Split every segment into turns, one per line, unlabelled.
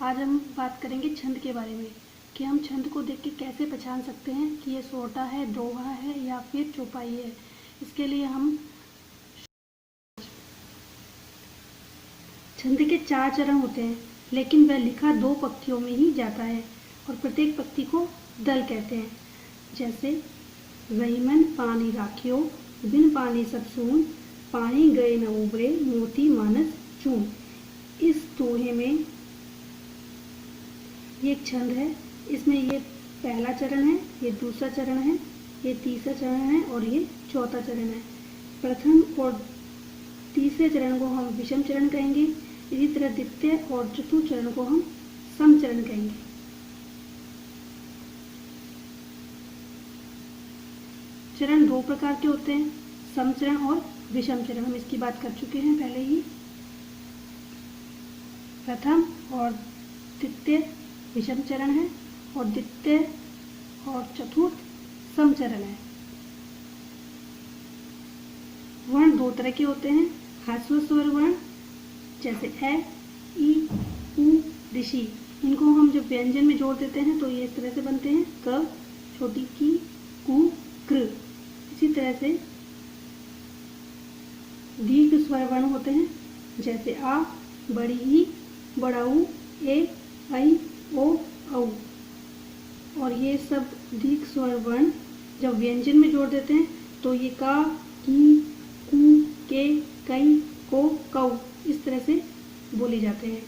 आज हम बात करेंगे छंद के बारे में कि हम छंद को देख के कैसे पहचान सकते हैं कि ये सोटा है, दोहा है या फिर चौपाई है। इसके लिए हम छंद के 4 चरण होते हैं, लेकिन वह लिखा 2 पंक्तियों में ही जाता है और प्रत्येक पंक्ति को दल कहते हैं। जैसे रहीमन पानी राखियो, बिन पानी सब सून, पानी गए न उबरे, मोती मानस चून। इस दोहे में ये एक छंद है। इसमें ये पहला चरण है, ये दूसरा चरण है, ये तीसरा चरण है और ये चौथा चरण है। प्रथम और तीसरे चरण को हम विषम चरण कहेंगे। इसी तरह द्वितीय और चतुर्थ चरण को हम सम चरण कहेंगे। चरण 2 प्रकार के होते हैं, सम चरण और विषम चरण। हम इसकी बात कर चुके हैं पहले ही। प्रथम और द्वितीय विषम चरण है और द्वितीय और चतुर्थ सम चरण है। वर्ण 2 तरह के होते हैं, ह्रस्व स्वर वर्ण जैसे ए, ई, उ, ऋषि। इनको हम जब व्यंजन में जोड़ देते हैं तो ये इस तरह से बनते हैं, क, छोटी की, कु, कृ। इसी तरह से दीर्घ स्वर वर्ण होते हैं जैसे आ, बड़ी ई, बड़ा उ, ए, ऐ, ओ, औ। और ये सब दीर्घ स्वर वर्ण जब व्यंजन में जोड़ देते हैं तो ये का, की, कु, के, कई, को, कौ इस तरह से बोले जाते हैं।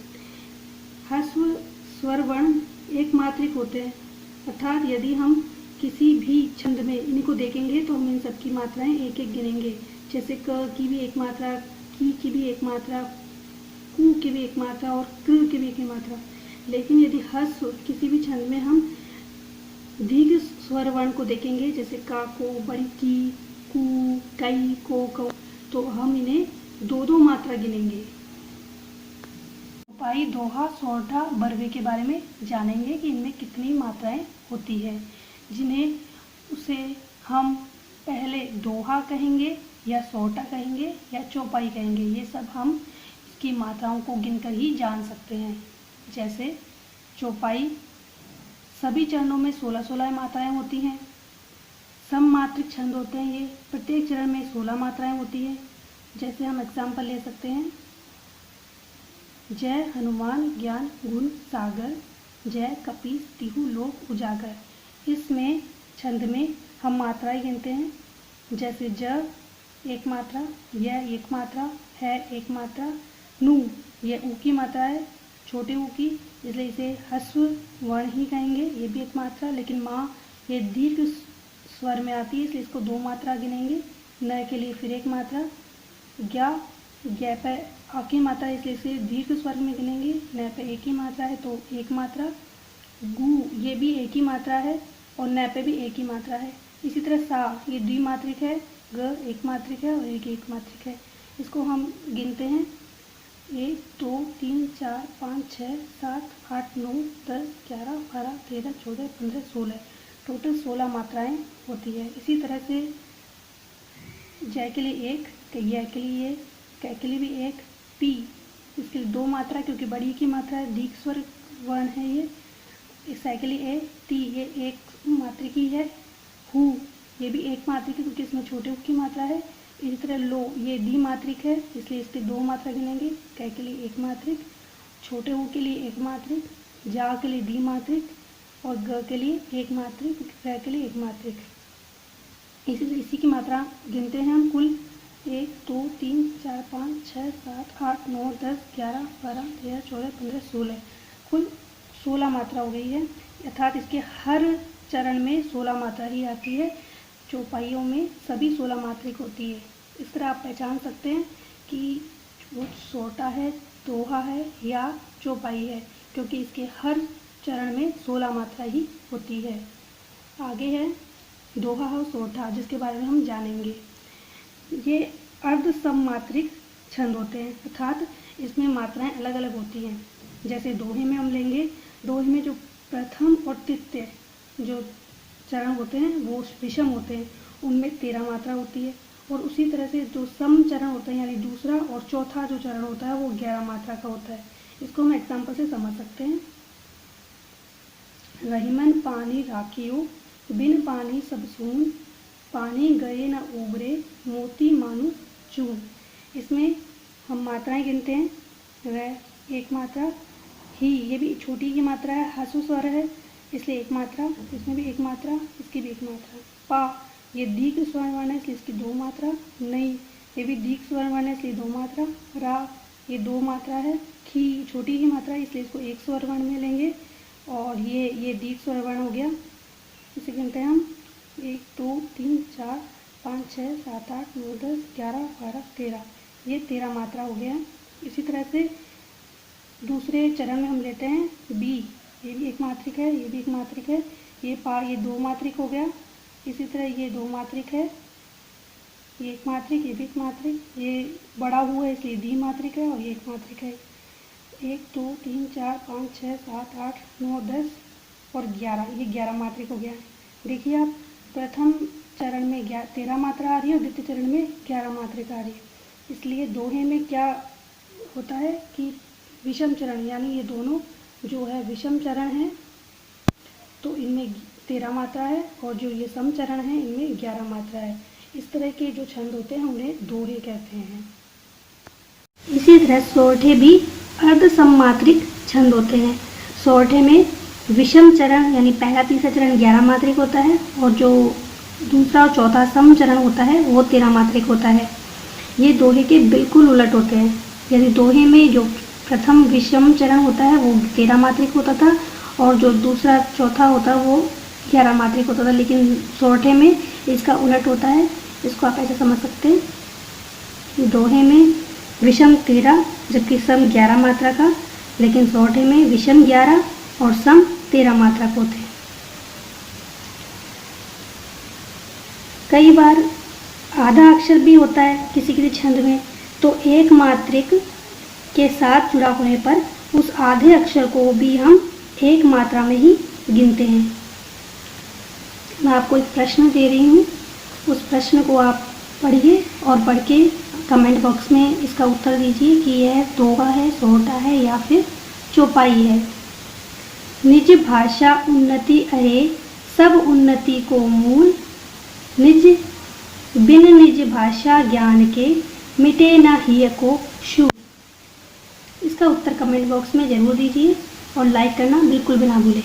ह्रस्व स्वर वर्ण एक मात्रिक होते हैं, अर्थात यदि हम किसी भी छंद में इनको देखेंगे तो हम इन सबकी मात्राएं एक एक गिनेंगे। जैसे क की भी एक मात्रा, की भी एक मात्रा, कु की भी एक मात्रा और कृ की भी एक मात्रा। लेकिन यदि ह्रस्व किसी भी छंद में हम दीर्घ स्वर वर्ण को देखेंगे जैसे का, को, बड़ी की, कु, कई, को, कौ, तो हम इन्हें 2-2 मात्रा गिनेंगे। चौपाई, दोहा, सोरठा, बरवे के बारे में जानेंगे कि इनमें कितनी मात्राएं होती है, जिन्हें उसे हम पहले दोहा कहेंगे या सोरठा कहेंगे या चौपाई कहेंगे। ये सब हम इसकी मात्राओं को गिनकर ही जान सकते हैं। जैसे चौपाई, सभी चरणों में 16-16 मात्राएं होती हैं। सम मात्रिक छंद होते हैं ये, प्रत्येक चरण में 16 मात्राएं होती हैं। जैसे हम एग्जाम्पल ले सकते हैं, जय हनुमान ज्ञान गुण सागर, जय कपीस तिहु लोक उजागर। इसमें छंद में हम मात्राएं गिनते हैं। जैसे ज एक मात्रा, य एक मात्रा, है एक मात्रा, नु ये ऊ की मात्रा है, छोटे ऊ की, इसलिए इसे ह्रस्व वर्ण ही कहेंगे, ये भी एक मात्रा। लेकिन माँ ये दीर्घ स्वर में आती है इसलिए इसको 2 मात्रा गिनेंगे। न के लिए फिर एक मात्रा। ज्ञा, ज्ञ पे आ की मात्रा इसलिए इसे दीर्घ स्वर में गिनेंगे। न पे एक ही मात्रा है तो एक मात्रा। गु ये भी एक ही मात्रा है और न पे भी एक ही मात्रा है। इसी तरह सा ये द्विमात्रिक है, ग एक मात्रिक है और एक मात्रिक है। इसको हम गिनते हैं 1, 2, 3, 4, 5, 6, 7, 8, 9, 10, 11, 12, 13, 14, 15, 16 टोटल 16 मात्राएं होती है। इसी तरह से जय के लिए 1, य के लिए 1, क के लिए भी 1, पी इसके लिए 2 मात्रा क्योंकि बड़ी की मात्रा है, दीर्घ स्वर वर्ण है ये। इस के लिए ए, ती ये एक मात्रिक ही है। हु ये भी एक मात्रिक है क्योंकि इसमें छोटे उ की मात्रा है। इसी तरह लो ये द्विमात्रिक है इसलिए इसके 2 मात्रा गिनेंगे। कै के लिए एक मात्रिक, छोटे ऊ के लिए एक मात्रिक, जा के लिए द्विमात्रिक और ग के लिए एक मात्रिक, रै के लिए एक मात्रिक। इसी की मात्रा गिनते हैं हम कुल 1, 2, 3, 4, 5, 6, 7, 8, 9, 10, 11, 12, 13, 14, 15, 16 कुल 16 मात्रा हो गई है। अर्थात इसके हर चरण में 16 मात्रा ही आती है। चौपाइयों में सभी 16 मात्रिक होती है। इस तरह आप पहचान सकते हैं कि वो सोरठा है, दोहा है या चौपाई है, क्योंकि इसके हर चरण में 16 मात्रा ही होती है। आगे है दोहा और सोरठा, जिसके बारे में हम जानेंगे। ये अर्ध सममात्रिक छंद होते हैं, अर्थात इसमें मात्राएं अलग अलग होती हैं। जैसे दोहे में हम लेंगे, दोहे में जो प्रथम और तृतीय जो चरण होते हैं वो विषम होते हैं, उनमें 13 मात्रा होती है। और उसी तरह से जो सम चरण होते हैं यानी दूसरा और चौथा जो चरण होता है वो 11 मात्रा का होता है। इसको हम एग्जाम्पल से समझ सकते हैं। रहीमन पानी राखियो, बिन पानी सब सून, पानी गए न उबरे, मोती मानुष चून। इसमें हम मात्राएं गिनते हैं। र एक मात्रा, ही ये भी छोटी की मात्रा है, हसु स्वर है इसलिए एक मात्रा, इसमें भी एक मात्रा, इसकी भी एक मात्रा। पा ये दीर्घ स्वर्ण वर्ण है इसलिए इसकी दो मात्रा। नहीं ये भी दीर्घ स्वर्ण वर्ण है इसलिए दो मात्रा। रा ये दो मात्रा है। खी छोटी की मात्रा है इसलिए इसको एक स्वर वर्ण में लेंगे। और ये दीर्घ स्वर वर्ण हो गया, इसे गिनते हैं हम 1 2 3 4 5 6 7 8 9 10 11 12 13, ये 13 मात्रा हो गया। इसी तरह से दूसरे चरण में हम लेते हैं बी, ये भी एक मात्रिक है, ये भी एक मात्रिक है। ये पा ये दो मात्रिक हो गया। इसी तरह ये दो मात्रिक है, ये एक मात्रिक, ये भी एक मात्रिक। ये बड़ा हुआ है इसलिए द्विमात्रिक है और ये एक मात्रिक है। 1 2 3 4 5 6 7 8 9 10 और 11, ये 11 मात्रिक हो गया। देखिए आप प्रथम चरण में 13 मात्रा आ रही है और द्वितीय चरण में 11 मात्रिक आ रही है। इसलिए दोहे में क्या होता है कि विषम चरण, यानी ये दोनों जो है विषम चरण है, तो इनमें 13 मात्रा है और जो ये सम चरण है इनमें 11 मात्रा है। इस तरह के जो छंद होते हैं उन्हें दोहे कहते हैं। इसी तरह सोरठे भी अर्ध सममात्रिक छंद होते हैं। सोरठे में विषम चरण यानी पहला तीसरा चरण 11 मात्रिक होता है और जो दूसरा और चौथा सम चरण होता है वो 13 मात्रिक होता है। ये दोहे के बिल्कुल उलट होते हैं। यदि दोहे में जो प्रथम विषम चरण होता है वो 13 मात्रिक होता था और जो दूसरा चौथा होता है वो 11 मात्रिक होता था, लेकिन सोरठे में इसका उलट होता है। इसको आप ऐसे समझ सकते हैं, दोहे में विषम 13 जबकि सम 11 मात्रा का, लेकिन सोरठे में विषम 11 और सम 13 मात्रा को होते हैं। कई बार आधा अक्षर भी होता है किसी किसी छंद में, तो एक मात्रिक के साथ जुड़ा होने पर उस आधे अक्षर को भी हम एक मात्रा में ही गिनते हैं। मैं आपको एक प्रश्न दे रही हूँ, उस प्रश्न को आप पढ़िए और पढ़ के कमेंट बॉक्स में इसका उत्तर दीजिए कि यह दोहा है, सोरठा है या फिर चौपाई है। निज भाषा उन्नति अहे, सब उन्नति को मूल, निज बिन निज भाषा ज्ञान के, मिटे न हिय को शूल। इसका उत्तर कमेंट बॉक्स में ज़रूर दीजिए और लाइक करना बिल्कुल भी ना भूलें।